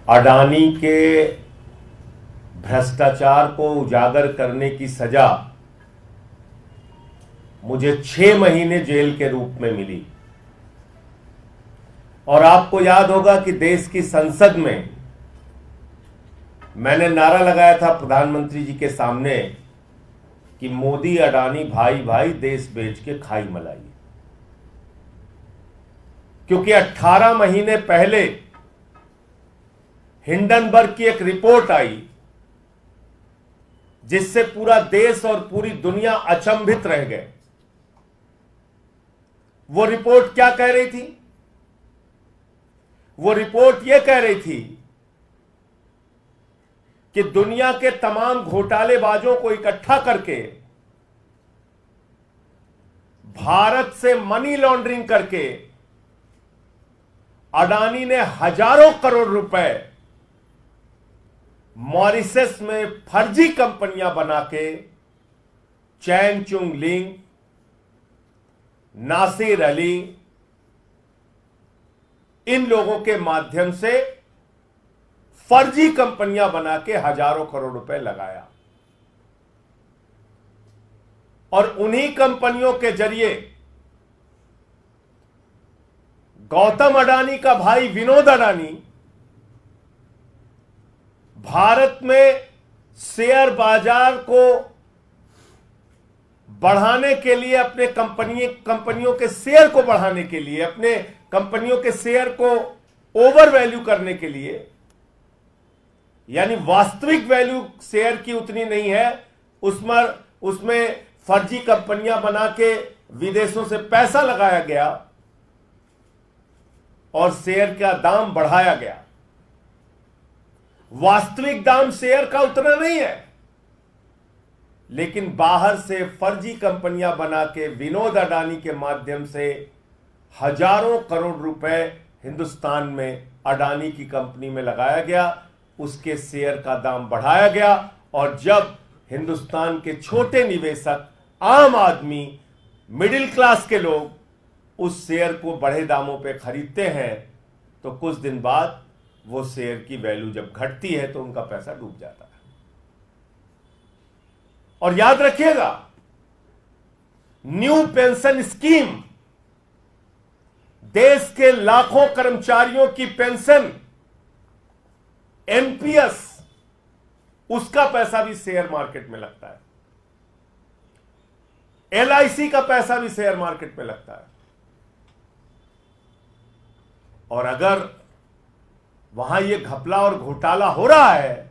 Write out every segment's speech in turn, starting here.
अडानी के भ्रष्टाचार को उजागर करने की सजा मुझे 6 महीने जेल के रूप में मिली। और आपको याद होगा कि देश की संसद में मैंने नारा लगाया था प्रधानमंत्री जी के सामने कि मोदी अडानी भाई भाई देश बेच के खाई मलाई। क्योंकि 18 महीने पहले हिंडनबर्ग की एक रिपोर्ट आई जिससे पूरा देश और पूरी दुनिया अचंभित रह गए। वो रिपोर्ट क्या कह रही थी? वो रिपोर्ट यह कह रही थी कि दुनिया के तमाम घोटालेबाजों को इकट्ठा करके भारत से मनी लॉन्ड्रिंग करके अडानी ने हजारों करोड़ रुपए मॉरिशस में फर्जी कंपनियां बना के चैन चुंग लिंग, नासिर अली, इन लोगों के माध्यम से फर्जी कंपनियां बना के हजारों करोड़ रुपए लगाया। और उन्हीं कंपनियों के जरिए गौतम अडानी का भाई विनोद अडानी भारत में शेयर बाजार को बढ़ाने के लिए, अपने कंपनियों के शेयर को बढ़ाने के लिए, अपने कंपनियों के शेयर को ओवर वैल्यू करने के लिए, यानी वास्तविक वैल्यू शेयर की उतनी नहीं है, उसमें फर्जी कंपनियां बना के विदेशों से पैसा लगाया गया और शेयर का दाम बढ़ाया गया। वास्तविक दाम शेयर का उतना नहीं है, लेकिन बाहर से फर्जी कंपनियां बना के विनोद अडानी के माध्यम से हजारों करोड़ रुपए हिंदुस्तान में अडानी की कंपनी में लगाया गया, उसके शेयर का दाम बढ़ाया गया। और जब हिंदुस्तान के छोटे निवेशक, आम आदमी, मिडिल क्लास के लोग उस शेयर को बढ़े दामों पे खरीदते हैं तो कुछ दिन बाद वो शेयर की वैल्यू जब घटती है तो उनका पैसा डूब जाता है। और याद रखिएगा, न्यू पेंशन स्कीम, देश के लाखों कर्मचारियों की पेंशन, एनपीएस, उसका पैसा भी शेयर मार्केट में लगता है। एलआईसी का पैसा भी शेयर मार्केट में लगता है। और अगर वहां यह घपला और घोटाला हो रहा है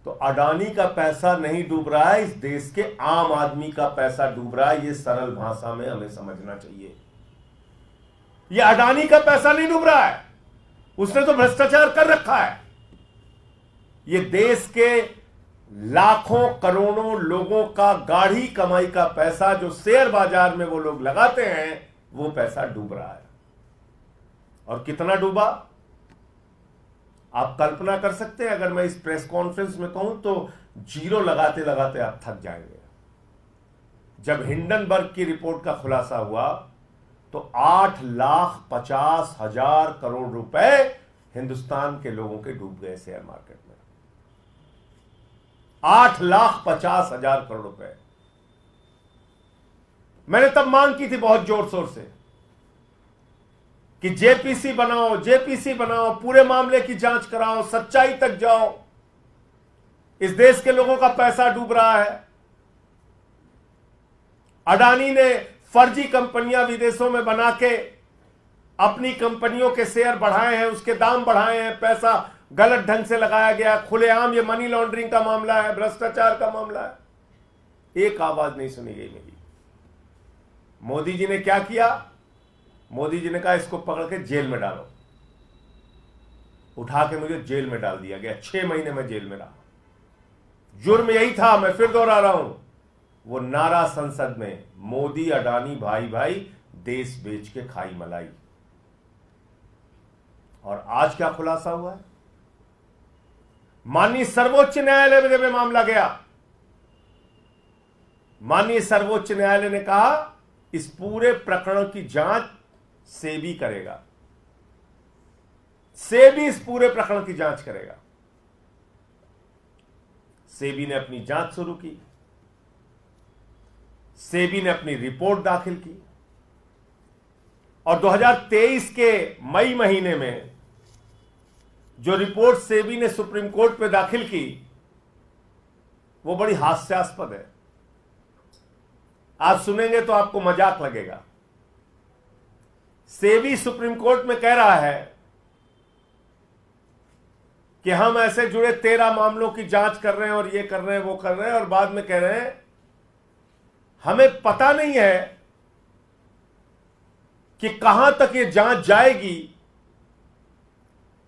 तो अडानी का पैसा नहीं डूब रहा है, इस देश के आम आदमी का पैसा डूब रहा है। यह सरल भाषा में हमें समझना चाहिए। यह अडानी का पैसा नहीं डूब रहा है, उसने तो भ्रष्टाचार कर रखा है। यह देश के लाखों करोड़ों लोगों का गाढ़ी कमाई का पैसा जो शेयर बाजार में वो लोग लगाते हैं, वो पैसा डूब रहा है। और कितना डूबा आप कल्पना कर सकते हैं? अगर मैं इस प्रेस कॉन्फ्रेंस में कहूं तो जीरो लगाते लगाते आप थक जाएंगे। जब हिंडनबर्ग की रिपोर्ट का खुलासा हुआ तो 8,50,000 करोड़ रुपए हिंदुस्तान के लोगों के डूब गए शेयर मार्केट में। 8,50,000 करोड़ रुपए। मैंने तब मांग की थी बहुत जोर शोर से कि जेपीसी बनाओ, जेपीसी बनाओ, पूरे मामले की जांच कराओ, सच्चाई तक जाओ। इस देश के लोगों का पैसा डूब रहा है। अडानी ने फर्जी कंपनियां विदेशों में बना के अपनी कंपनियों के शेयर बढ़ाए हैं, उसके दाम बढ़ाए हैं, पैसा गलत ढंग से लगाया गया। खुलेआम ये मनी लॉन्ड्रिंग का मामला है, भ्रष्टाचार का मामला है। एक आवाज नहीं सुनी गई मेरी। मोदी जी ने क्या किया? मोदी जी ने कहा इसको पकड़ के जेल में डालो। उठा के मुझे जेल में डाल दिया गया। 6 महीने में जेल में रहा। जुर्म यही था, मैं फिर दोहरा रहा हूं, वो नारा संसद में, मोदी अडानी भाई भाई देश बेच के खाई मलाई। और आज क्या खुलासा हुआ है? माननीय सर्वोच्च न्यायालय में जब यह मामला गया, माननीय सर्वोच्च न्यायालय ने कहा इस पूरे प्रकरण की जांच सेबी करेगा। सेबी इस पूरे प्रकरण की जांच करेगा। सेबी ने अपनी जांच शुरू की, सेबी ने अपनी रिपोर्ट दाखिल की और 2023 के मई महीने में जो रिपोर्ट सेबी ने सुप्रीम कोर्ट में दाखिल की वो बड़ी हास्यास्पद है। आप सुनेंगे तो आपको मजाक लगेगा। सेबी सुप्रीम कोर्ट में कह रहा है कि हम ऐसे जुड़े 13 मामलों की जांच कर रहे हैं और ये कर रहे हैं वो कर रहे हैं, और बाद में कह रहे हैं हमें पता नहीं है कि कहां तक ये जांच जाएगी,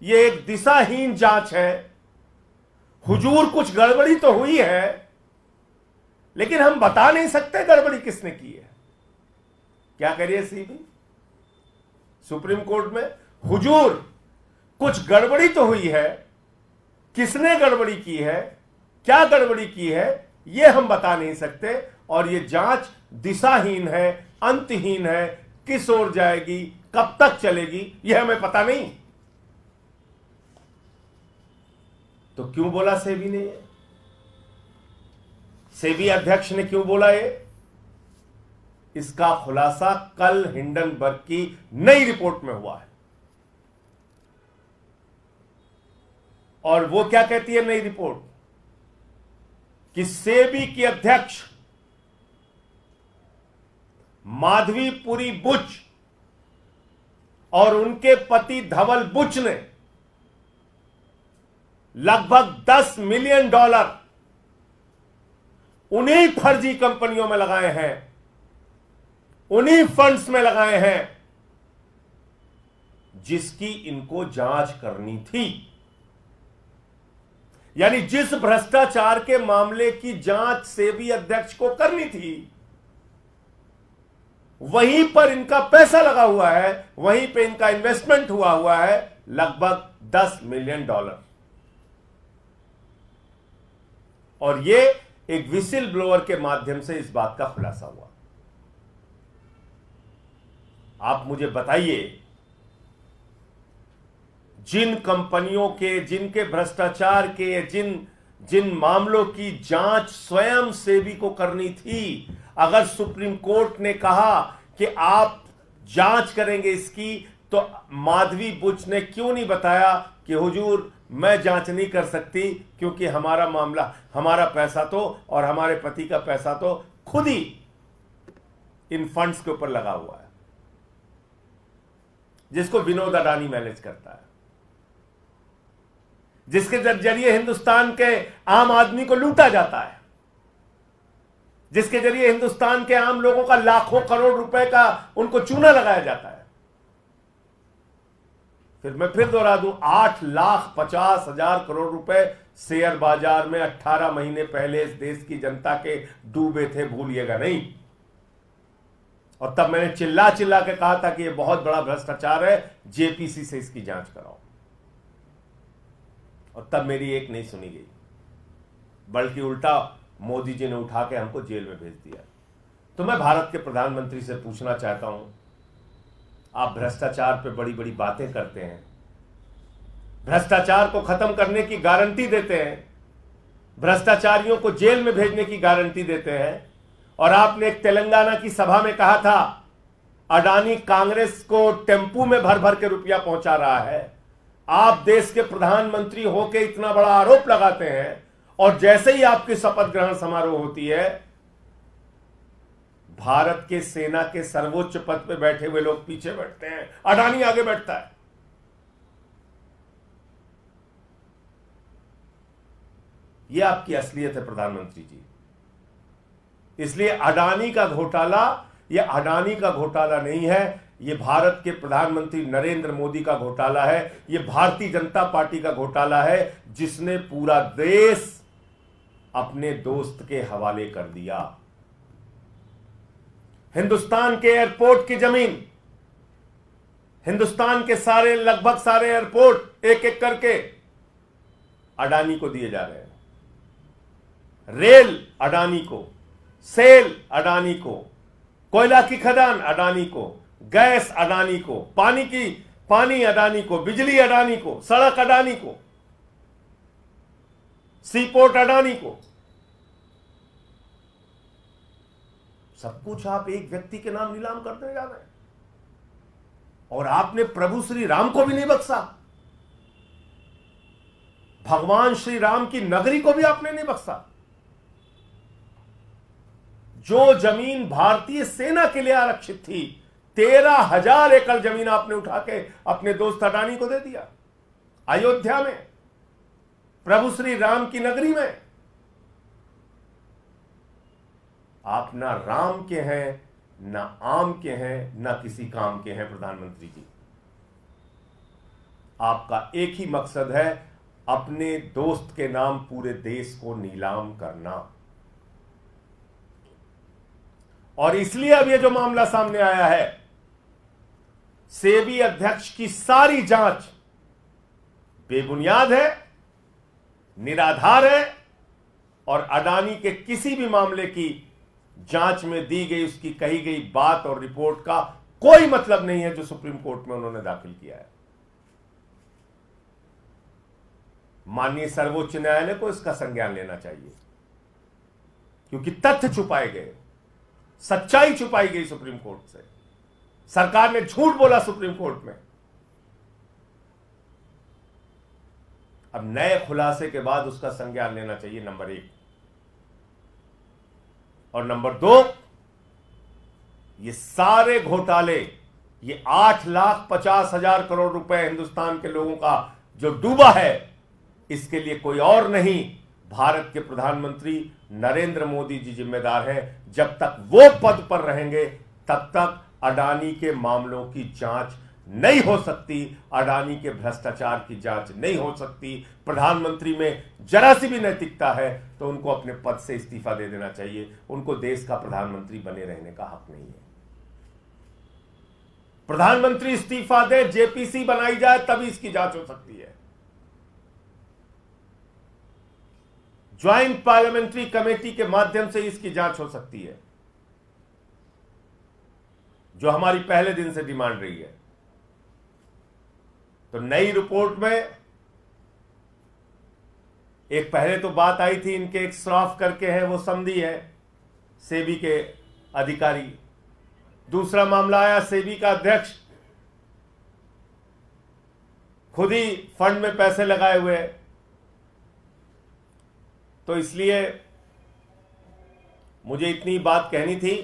ये एक दिशाहीन जांच है। हुजूर कुछ गड़बड़ी तो हुई है लेकिन हम बता नहीं सकते गड़बड़ी किसने की है। क्या करिए सीबी सुप्रीम कोर्ट में, हुजूर कुछ गड़बड़ी तो हुई है, किसने गड़बड़ी की है, क्या गड़बड़ी की है, यह हम बता नहीं सकते, और यह जांच दिशाहीन है, अंतहीन है, किस ओर जाएगी, कब तक चलेगी, यह हमें पता नहीं। तो क्यों बोला सेबी ने? सेबी अध्यक्ष ने क्यों बोला ये? इसका खुलासा कल हिंडनबर्ग की नई रिपोर्ट में हुआ है। और वो क्या कहती है नई रिपोर्ट? कि सेबी की अध्यक्ष माधवीपुरी बुच और उनके पति धवल बुच ने लगभग $10 मिलियन उन्हीं फर्जी कंपनियों में लगाए हैं, उन्हीं फंड्स में लगाए हैं जिसकी इनको जांच करनी थी। यानी जिस भ्रष्टाचार के मामले की जांच सेबी अध्यक्ष को करनी थी वहीं पर इनका पैसा लगा हुआ है, वहीं पे इनका इन्वेस्टमेंट हुआ है लगभग $10 मिलियन। और ये एक विसिल ब्लोअर के माध्यम से इस बात का खुलासा हुआ। आप मुझे बताइए, जिन कंपनियों के, जिनके भ्रष्टाचार के, जिन मामलों की जांच स्वयं सेबी को करनी थी, अगर सुप्रीम कोर्ट ने कहा कि आप जांच करेंगे इसकी, तो माधवी बुच ने क्यों नहीं बताया कि हुजूर मैं जांच नहीं कर सकती क्योंकि हमारा मामला, हमारा पैसा तो और हमारे पति का पैसा तो खुद ही इन फंड्स के ऊपर लगा हुआ है जिसको विनोद अडानी मैनेज करता है, जिसके जरिए हिंदुस्तान के आम आदमी को लूटा जाता है, जिसके जरिए हिंदुस्तान के आम लोगों का लाखों करोड़ रुपए का उनको चूना लगाया जाता है। फिर मैं फिर दोहरा दूं, 8,50,000 करोड़ रुपए शेयर बाजार में 18 महीने पहले इस देश की जनता के डूबे थे, भूलिएगा नहीं। और तब मैंने चिल्ला चिल्ला के कहा था कि यह बहुत बड़ा भ्रष्टाचार है, जेपीसी से इसकी जांच कराओ। और तब मेरी एक नहीं सुनी गई, बल्कि उल्टा मोदी जी ने उठा के हमको जेल में भेज दिया। तो मैं भारत के प्रधानमंत्री से पूछना चाहता हूं, आप भ्रष्टाचार पे बड़ी बड़ी बातें करते हैं, भ्रष्टाचार को खत्म करने की गारंटी देते हैं, भ्रष्टाचारियों को जेल में भेजने की गारंटी देते हैं, और आपने एक तेलंगाना की सभा में कहा था अडानी कांग्रेस को टेम्पू में भर भर के रुपया पहुंचा रहा है। आप देश के प्रधानमंत्री होकर इतना बड़ा आरोप लगाते हैं और जैसे ही आपकी शपथ ग्रहण समारोह होती है, भारत के सेना के सर्वोच्च पद पे बैठे हुए लोग पीछे बैठते हैं, अडानी आगे बैठता है। यह आपकी असलियत है प्रधानमंत्री जी। इसलिए अडानी का घोटाला यह अडानी का घोटाला नहीं है, यह भारत के प्रधानमंत्री नरेंद्र मोदी का घोटाला है, यह भारतीय जनता पार्टी का घोटाला है, जिसने पूरा देश अपने दोस्त के हवाले कर दिया। हिंदुस्तान के एयरपोर्ट की जमीन, हिंदुस्तान के सारे, लगभग सारे एयरपोर्ट एक एक करके अडानी को दिए जा रहे हैं। रेल अडानी को, सेल अडानी को, कोयला की खदान अडानी को, गैस अडानी को, पानी अडानी को, बिजली अडानी को, सड़क अडानी को, सीपोर्ट अडानी को, सब कुछ आप एक व्यक्ति के नाम नीलाम करने जा रहे हैं। और आपने प्रभु श्री राम को भी नहीं बख्शा, भगवान श्री राम की नगरी को भी आपने नहीं बख्शा। जो जमीन भारतीय सेना के लिए आरक्षित थी, 13,000 एकड़ जमीन आपने उठा के अपने दोस्त अडानी को दे दिया, अयोध्या में, प्रभु श्री राम की नगरी में। आप ना राम के हैं, ना आम के हैं, ना किसी काम के हैं प्रधानमंत्री जी। आपका एक ही मकसद है, अपने दोस्त के नाम पूरे देश को नीलाम करना। और इसलिए अब ये जो मामला सामने आया है, सेबी अध्यक्ष की सारी जांच बेबुनियाद है, निराधार है, और अडानी के किसी भी मामले की जांच में दी गई, उसकी कही गई बात और रिपोर्ट का कोई मतलब नहीं है जो सुप्रीम कोर्ट में उन्होंने दाखिल किया है। माननीय सर्वोच्च न्यायालय को इसका संज्ञान लेना चाहिए, क्योंकि तथ्य छुपाए गए, सच्चाई छुपाई गई सुप्रीम कोर्ट से, सरकार ने झूठ बोला सुप्रीम कोर्ट में। अब नए खुलासे के बाद उसका संज्ञान लेना चाहिए, नंबर 1। और नंबर 2, ये सारे घोटाले, ये 8,50,000 करोड़ रुपए हिंदुस्तान के लोगों का जो डूबा है, इसके लिए कोई और नहीं, भारत के प्रधानमंत्री नरेंद्र मोदी जी जिम्मेदार हैं। जब तक वो पद पर रहेंगे, तब तक अडानी के मामलों की जांच नहीं हो सकती, अडानी के भ्रष्टाचार की जांच नहीं हो सकती। प्रधानमंत्री में जरा सी भी नैतिकता है तो उनको अपने पद से इस्तीफा दे देना चाहिए। उनको देश का प्रधानमंत्री बने रहने का हक नहीं है। प्रधानमंत्री इस्तीफा दे, जेपीसी बनाई जाए, तभी इसकी जांच हो सकती है। ज्वाइंट पार्लियामेंट्री कमेटी के माध्यम से इसकी जांच हो सकती है, जो हमारी पहले दिन से डिमांड रही है। तो नई रिपोर्ट में एक पहले तो बात आई थी, इनके एक श्रॉफ करके है, वो समधी है, सेबी के अधिकारी। दूसरा मामला आया, सेबी का अध्यक्ष खुद ही फंड में पैसे लगाए हुए हैं। तो इसलिए मुझे इतनी बात कहनी थी